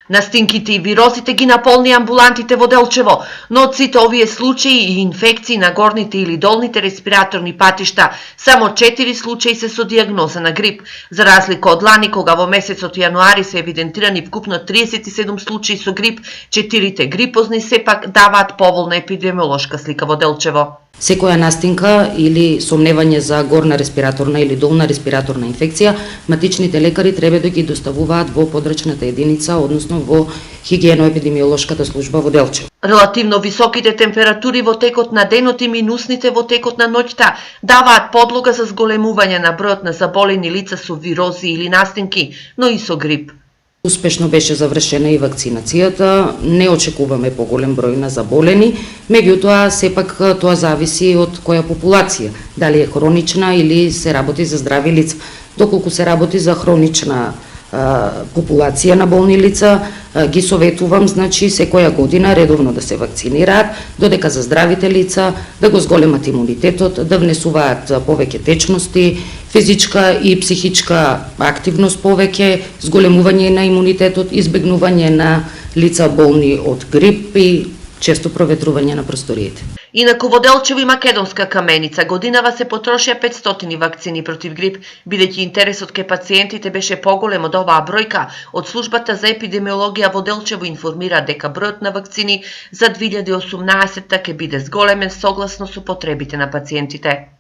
Настинките и вирозите ги наполни амбулантите во Делчево, но од сите овие случаи и инфекции на горните или долните респираторни патишта, само 4 случаи се со диагноза на грип. За разлика од лани, кога во месецот јануари се евидентирани вкупно 37 случаи со грип, 4 грипозни сепак даваат поволна епидемиолошка слика во Делчево. Секоја настинка или сомневање за горна респираторна или долна респираторна инфекција, матичните лекари треба да ги доставуваат во подрачната единица, односно во хигиено-епидемиолошката служба во Делчево. Релативно високите температури во текот на денот и минусните во текот на ноќта даваат подлога за зголемување на бројот на заболени лица со вирози или настинки, но и со грип. Успешно беше завршена и вакцинацијата, не очекуваме поголем број на заболени, меѓутоа сепак тоа зависи од која популација, дали е хронична или се работи за здрави лица. Доколку се работи за хронична популација на болни лица, ги советувам, значи, секоја година редовно да се вакцинираат, додека за здравите лица да го зголемат имунитетот, да внесуваат повеќе течности, физичка и психичка активност повеќе, зголемување на имунитетот, избегнување на лица болни од грип и често проветрување на просториите. Инаку во Делчево и Македонска Каменица годинава се потрошија 500 вакцини против грип, бидејќи интересот кај пациентите беше поголем од оваа бројка. Од службата за епидемиологија во Делчево информира дека бројот на вакцини за 2018 ќе биде зголемен согласно со потребите на пациентите.